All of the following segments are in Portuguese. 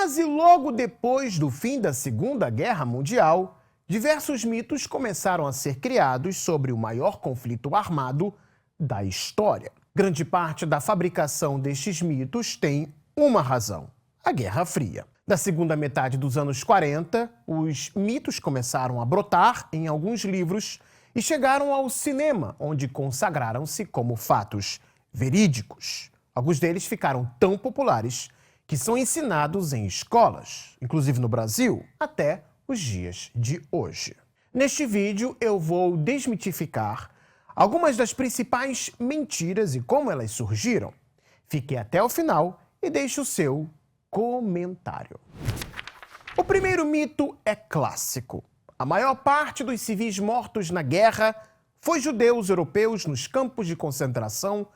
Quase logo depois do fim da Segunda Guerra Mundial, diversos mitos começaram a ser criados sobre o maior conflito armado da história. Grande parte da fabricação destes mitos tem uma razão: a Guerra Fria. Da segunda metade dos anos 40, os mitos começaram a brotar em alguns livros e chegaram ao cinema, onde consagraram-se como fatos verídicos. Alguns deles ficaram tão populares que são ensinados em escolas, inclusive no Brasil, até os dias de hoje. Neste vídeo eu vou desmitificar algumas das principais mentiras e como elas surgiram. Fique até o final e deixe o seu comentário. O primeiro mito é clássico. A maior parte dos civis mortos na guerra foi judeus europeus nos campos de concentração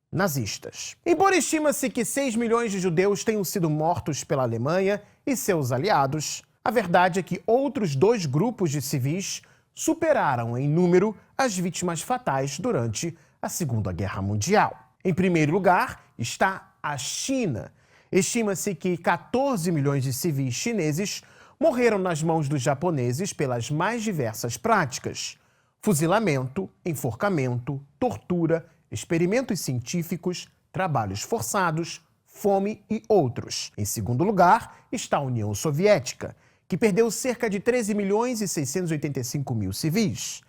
nazistas. Embora estima-se que 6 milhões de judeus tenham sido mortos pela Alemanha e seus aliados, a verdade é que outros 2 grupos de civis superaram em número as vítimas fatais durante a Segunda Guerra Mundial. Em primeiro lugar está a China. Estima-se que 14 milhões de civis chineses morreram nas mãos dos japoneses pelas mais diversas práticas: fuzilamento, enforcamento, tortura, experimentos científicos, trabalhos forçados, fome e outros. Em segundo lugar está a União Soviética, que perdeu cerca de 13 milhões e 685 mil civis.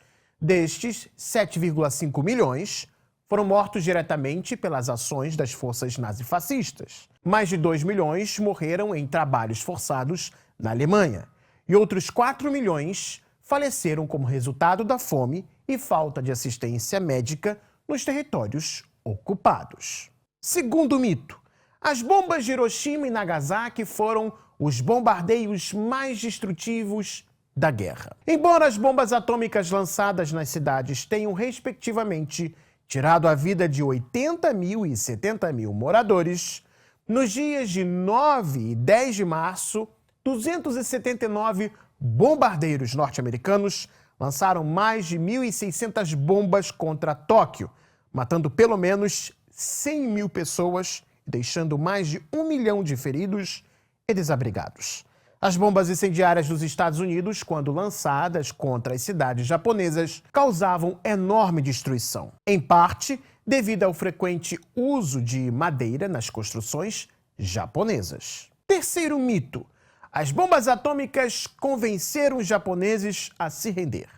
Destes, 7,5 milhões foram mortos diretamente pelas ações das forças nazifascistas. Mais de 2 milhões morreram em trabalhos forçados na Alemanha. E outros 4 milhões faleceram como resultado da fome e falta de assistência médica nos territórios ocupados. Segundo mito, as bombas de Hiroshima e Nagasaki foram os bombardeios mais destrutivos da guerra. Embora as bombas atômicas lançadas nas cidades tenham, respectivamente, tirado a vida de 80 mil e 70 mil moradores, nos dias de 9 e 10 de março, 279 bombardeiros norte-americanos lançaram mais de 1.600 bombas contra Tóquio, matando pelo menos 100 mil pessoas e deixando mais de 1 milhão de feridos e desabrigados. As bombas incendiárias dos Estados Unidos, quando lançadas contra as cidades japonesas, causavam enorme destruição, em parte devido ao frequente uso de madeira nas construções japonesas. Terceiro mito: as bombas atômicas convenceram os japoneses a se render.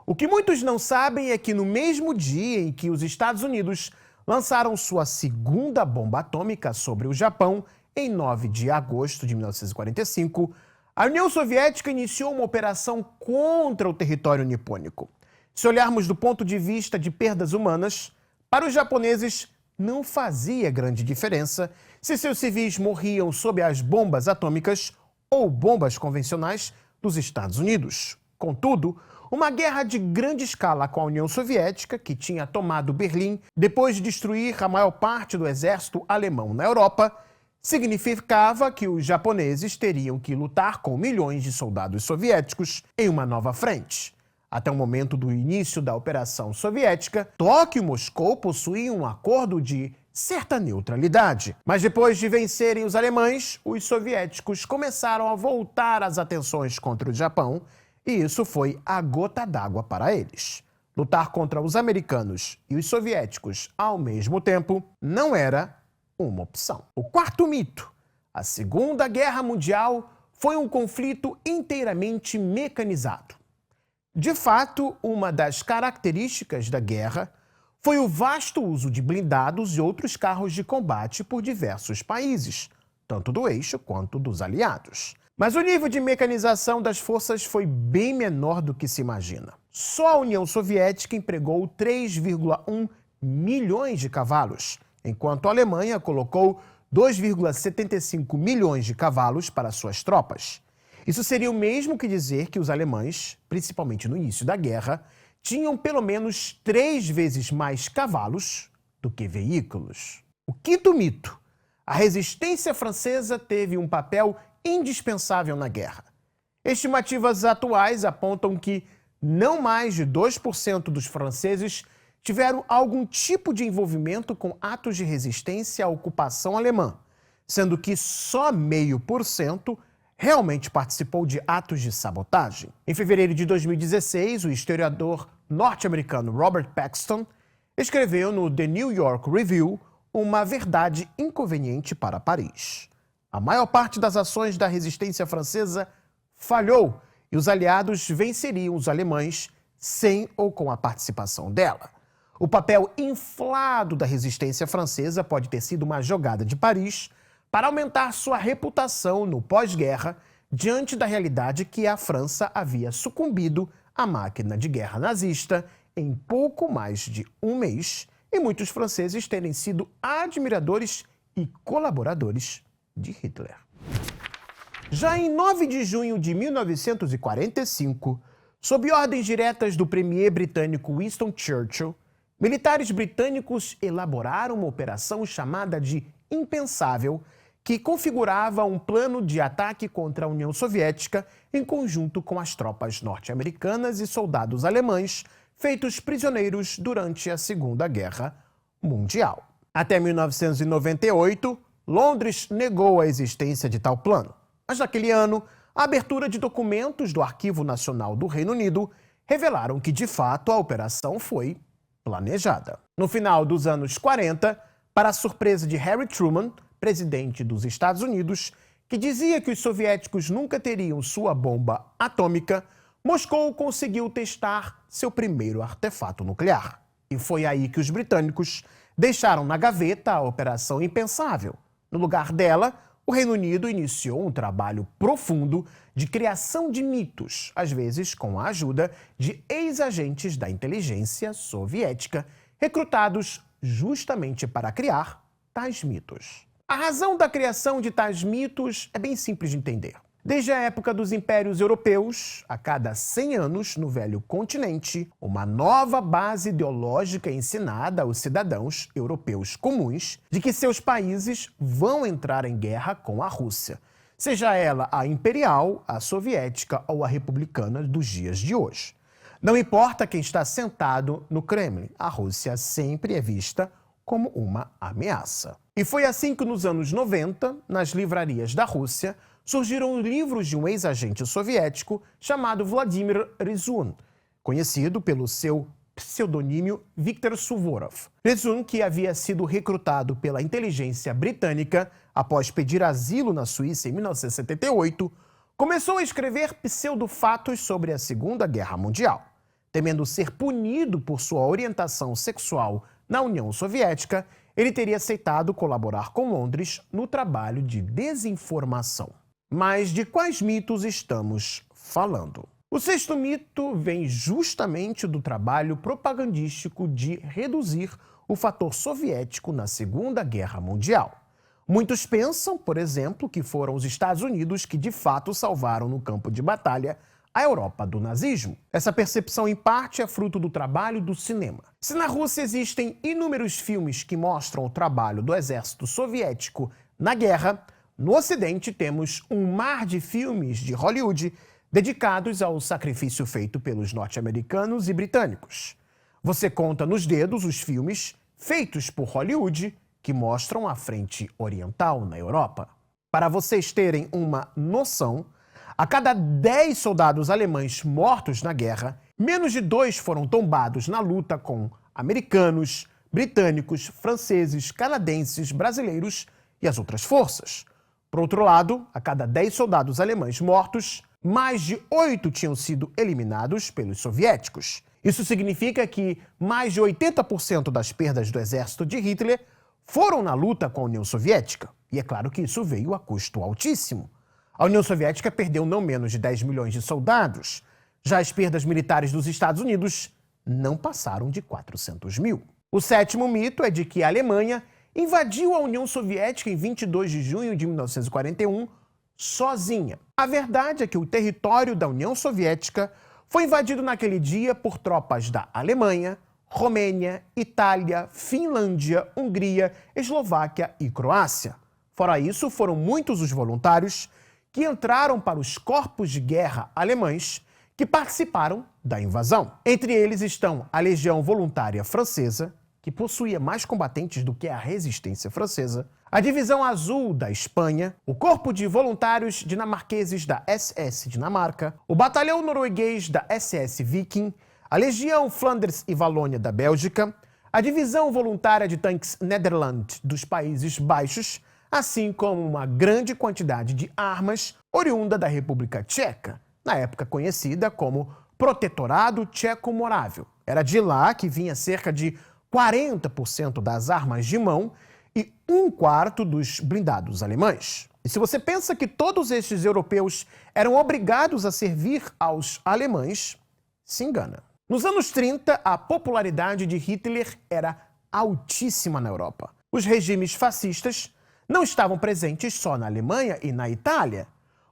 O que muitos não sabem é que no mesmo dia em que os Estados Unidos lançaram sua segunda bomba atômica sobre o Japão, em 9 de agosto de 1945, a União Soviética iniciou uma operação contra o território nipônico. Se olharmos do ponto de vista de perdas humanas, para os japoneses não fazia grande diferença se seus civis morriam sob as bombas atômicas ou bombas convencionais dos Estados Unidos. Contudo, uma guerra de grande escala com a União Soviética, que tinha tomado Berlim depois de destruir a maior parte do exército alemão na Europa, significava que os japoneses teriam que lutar com milhões de soldados soviéticos em uma nova frente. Até o momento do início da Operação Soviética, Tóquio e Moscou possuíam um acordo de certa neutralidade. Mas depois de vencerem os alemães, os soviéticos começaram a voltar as atenções contra o Japão, e isso foi a gota d'água para eles. Lutar contra os americanos e os soviéticos ao mesmo tempo não era uma opção. O quarto mito: a Segunda Guerra Mundial foi um conflito inteiramente mecanizado. De fato, uma das características da guerra foi o vasto uso de blindados e outros carros de combate por diversos países, tanto do eixo quanto dos aliados. Mas o nível de mecanização das forças foi bem menor do que se imagina. Só a União Soviética empregou 3,1 milhões de cavalos, enquanto a Alemanha colocou 2,75 milhões de cavalos para suas tropas. Isso seria o mesmo que dizer que os alemães, principalmente no início da guerra, tinham pelo menos 3 vezes mais cavalos do que veículos. O quinto mito: a resistência francesa teve um papel indispensável na guerra. Estimativas atuais apontam que não mais de 2% dos franceses tiveram algum tipo de envolvimento com atos de resistência à ocupação alemã, sendo que só 0,5% realmente participou de atos de sabotagem. Em fevereiro de 2016, o historiador norte-americano Robert Paxton escreveu no The New York Review uma verdade inconveniente para Paris. A maior parte das ações da resistência francesa falhou e os aliados venceriam os alemães sem ou com a participação dela. O papel inflado da resistência francesa pode ter sido uma jogada de Paris para aumentar sua reputação no pós-guerra diante da realidade que a França havia sucumbido à máquina de guerra nazista em pouco mais de um mês e muitos franceses terem sido admiradores e colaboradores de Hitler. Já em 9 de junho de 1945, sob ordens diretas do premier britânico Winston Churchill, militares britânicos elaboraram uma operação chamada de Impensável, que configurava um plano de ataque contra a União Soviética em conjunto com as tropas norte-americanas e soldados alemães feitos prisioneiros durante a Segunda Guerra Mundial. Até 1998, Londres negou a existência de tal plano. Mas naquele ano, a abertura de documentos do Arquivo Nacional do Reino Unido revelaram que, de fato, a operação foi planejada. No final dos anos 40, para a surpresa de Harry Truman, presidente dos Estados Unidos, que dizia que os soviéticos nunca teriam sua bomba atômica, Moscou conseguiu testar seu primeiro artefato nuclear. E foi aí que os britânicos deixaram na gaveta a Operação Impensável. No lugar dela, o Reino Unido iniciou um trabalho profundo de criação de mitos, às vezes com a ajuda de ex-agentes da inteligência soviética, recrutados justamente para criar tais mitos. A razão da criação de tais mitos é bem simples de entender. Desde a época dos impérios europeus, a cada 100 anos, no velho continente, uma nova base ideológica é ensinada aos cidadãos europeus comuns de que seus países vão entrar em guerra com a Rússia, seja ela a imperial, a soviética ou a republicana dos dias de hoje. Não importa quem está sentado no Kremlin, a Rússia sempre é vista como uma ameaça. E foi assim que nos anos 90, nas livrarias da Rússia, surgiram livros de um ex-agente soviético chamado Vladimir Ryzhun, conhecido pelo seu pseudônimo Viktor Suvorov. Ryzhun, que havia sido recrutado pela inteligência britânica após pedir asilo na Suíça em 1978, começou a escrever pseudofatos sobre a Segunda Guerra Mundial. Temendo ser punido por sua orientação sexual na União Soviética, ele teria aceitado colaborar com Londres no trabalho de desinformação. Mas de quais mitos estamos falando? O sexto mito vem justamente do trabalho propagandístico de reduzir o fator soviético na Segunda Guerra Mundial. Muitos pensam, por exemplo, que foram os Estados Unidos que de fato salvaram no campo de batalha a Europa do nazismo. Essa percepção, em parte, é fruto do trabalho do cinema. Se na Rússia existem inúmeros filmes que mostram o trabalho do exército soviético na guerra, no Ocidente temos um mar de filmes de Hollywood dedicados ao sacrifício feito pelos norte-americanos e britânicos. Você conta nos dedos os filmes feitos por Hollywood que mostram a frente oriental na Europa. Para vocês terem uma noção, a cada 10 soldados alemães mortos na guerra, menos de 2 foram tombados na luta com americanos, britânicos, franceses, canadenses, brasileiros e as outras forças. Por outro lado, a cada 10 soldados alemães mortos, mais de 8 tinham sido eliminados pelos soviéticos. Isso significa que mais de 80% das perdas do exército de Hitler foram na luta com a União Soviética. E é claro que isso veio a custo altíssimo. A União Soviética perdeu não menos de 10 milhões de soldados. Já as perdas militares dos Estados Unidos não passaram de 400 mil. O sétimo mito é de que a Alemanha invadiu a União Soviética em 22 de junho de 1941 sozinha. A verdade é que o território da União Soviética foi invadido naquele dia por tropas da Alemanha, Romênia, Itália, Finlândia, Hungria, Eslováquia e Croácia. Fora isso, foram muitos os voluntários que entraram para os corpos de guerra alemães que participaram da invasão. Entre eles estão a Legião Voluntária Francesa, que possuía mais combatentes do que a resistência francesa, a Divisão Azul da Espanha, o Corpo de Voluntários Dinamarqueses da SS Dinamarca, o Batalhão Norueguês da SS Viking, a Legião Flandres e Valônia da Bélgica, a Divisão Voluntária de Tanques Nederland dos Países Baixos, assim como uma grande quantidade de armas oriunda da República Tcheca, na época conhecida como Protetorado Tcheco-Morável. Era de lá que vinha cerca de 40% das armas de mão e 1/4 dos blindados alemães. E se você pensa que todos estes europeus eram obrigados a servir aos alemães, se engana. Nos anos 30, a popularidade de Hitler era altíssima na Europa. Os regimes fascistas não estavam presentes só na Alemanha e na Itália.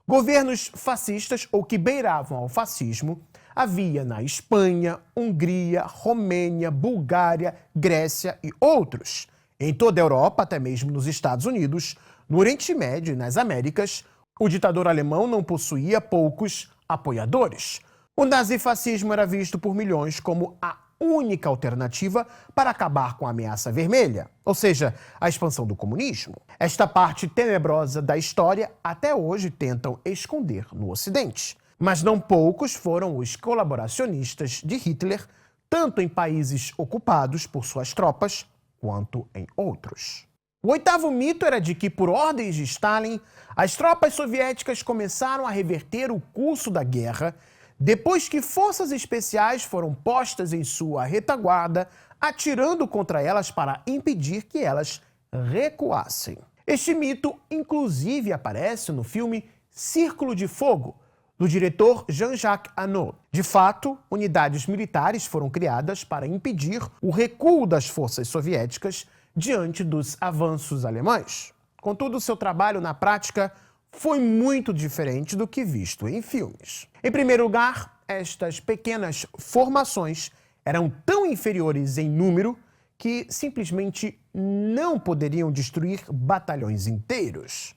Governos fascistas ou que beiravam ao fascismo havia na Espanha, Hungria, Romênia, Bulgária, Grécia e outros. Em toda a Europa, até mesmo nos Estados Unidos, no Oriente Médio e nas Américas, o ditador alemão não possuía poucos apoiadores. O nazifascismo era visto por milhões como a única alternativa para acabar com a ameaça vermelha, ou seja, a expansão do comunismo. Esta parte tenebrosa da história até hoje tentam esconder no Ocidente. Mas não poucos foram os colaboracionistas de Hitler, tanto em países ocupados por suas tropas, quanto em outros. O oitavo mito era de que, por ordens de Stalin, as tropas soviéticas começaram a reverter o curso da guerra depois que forças especiais foram postas em sua retaguarda, atirando contra elas para impedir que elas recuassem. Este mito, inclusive, aparece no filme Círculo de Fogo, do diretor Jean-Jacques Annaud. De fato, unidades militares foram criadas para impedir o recuo das forças soviéticas diante dos avanços alemães. Contudo, seu trabalho na prática foi muito diferente do que visto em filmes. Em primeiro lugar, estas pequenas formações eram tão inferiores em número que simplesmente não poderiam destruir batalhões inteiros.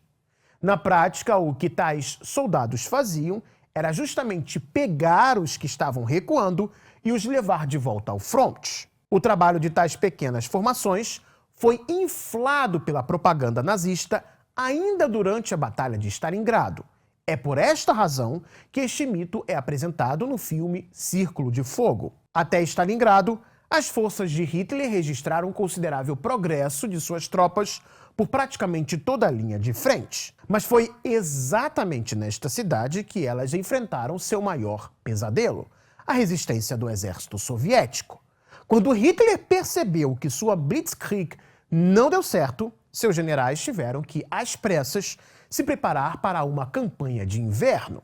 Na prática, o que tais soldados faziam era justamente pegar os que estavam recuando e os levar de volta ao fronte. O trabalho de tais pequenas formações foi inflado pela propaganda nazista ainda durante a Batalha de Stalingrado. É por esta razão que este mito é apresentado no filme Círculo de Fogo. Até Stalingrado, as forças de Hitler registraram considerável progresso de suas tropas por praticamente toda a linha de frente. Mas foi exatamente nesta cidade que elas enfrentaram seu maior pesadelo, a resistência do exército soviético. Quando Hitler percebeu que sua Blitzkrieg não deu certo, seus generais tiveram que, às pressas, se preparar para uma campanha de inverno.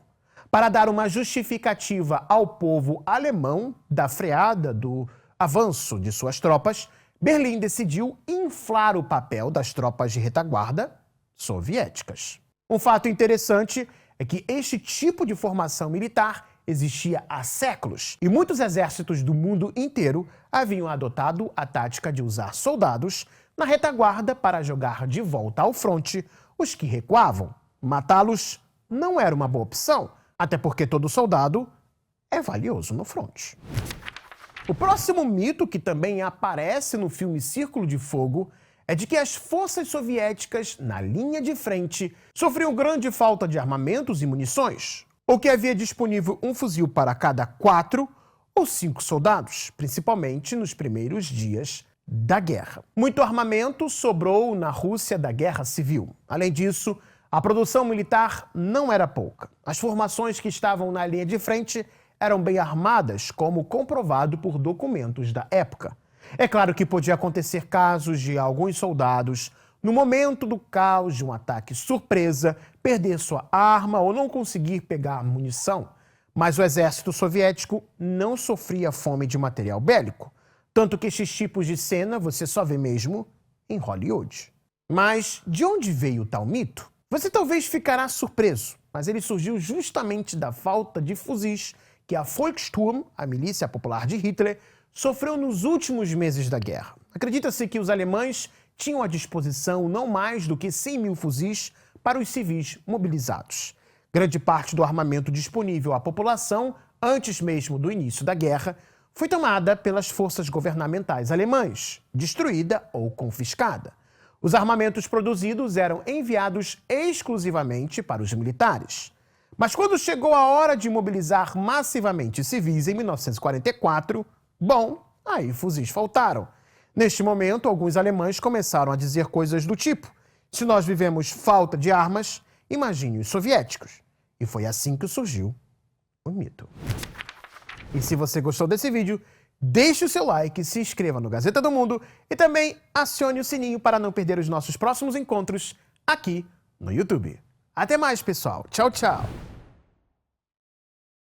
Para dar uma justificativa ao povo alemão da freada do avanço de suas tropas, Berlim decidiu inflar o papel das tropas de retaguarda soviéticas. Um fato interessante é que este tipo de formação militar existia há séculos e muitos exércitos do mundo inteiro haviam adotado a tática de usar soldados na retaguarda para jogar de volta ao fronte os que recuavam. Matá-los não era uma boa opção, até porque todo soldado é valioso no fronte. O próximo mito, que também aparece no filme Círculo de Fogo, é de que as forças soviéticas, na linha de frente, sofriam grande falta de armamentos e munições, ou que havia disponível um fuzil para cada 4 ou 5 soldados, principalmente nos primeiros dias da guerra. Muito armamento sobrou na Rússia da Guerra Civil. Além disso, a produção militar não era pouca. As formações que estavam na linha de frente eram bem armadas, como comprovado por documentos da época. É claro que podia acontecer casos de alguns soldados, no momento do caos de um ataque surpresa, perder sua arma ou não conseguir pegar munição. Mas o exército soviético não sofria fome de material bélico, tanto que estes tipos de cena você só vê mesmo em Hollywood. Mas de onde veio tal mito? Você talvez ficará surpreso, mas ele surgiu justamente da falta de fuzis que a Volkssturm, a milícia popular de Hitler, sofreu nos últimos meses da guerra. Acredita-se que os alemães tinham à disposição não mais do que 100 mil fuzis para os civis mobilizados. Grande parte do armamento disponível à população, antes mesmo do início da guerra, foi tomada pelas forças governamentais alemãs, destruída ou confiscada. Os armamentos produzidos eram enviados exclusivamente para os militares. Mas quando chegou a hora de mobilizar massivamente civis em 1944, aí fuzis faltaram. Neste momento, alguns alemães começaram a dizer coisas do tipo: se nós vivemos falta de armas, imagine os soviéticos. E foi assim que surgiu o mito. E se você gostou desse vídeo, deixe o seu like, se inscreva no Gazeta do Mundo e também acione o sininho para não perder os nossos próximos encontros aqui no YouTube. Até mais, pessoal. Tchau, tchau.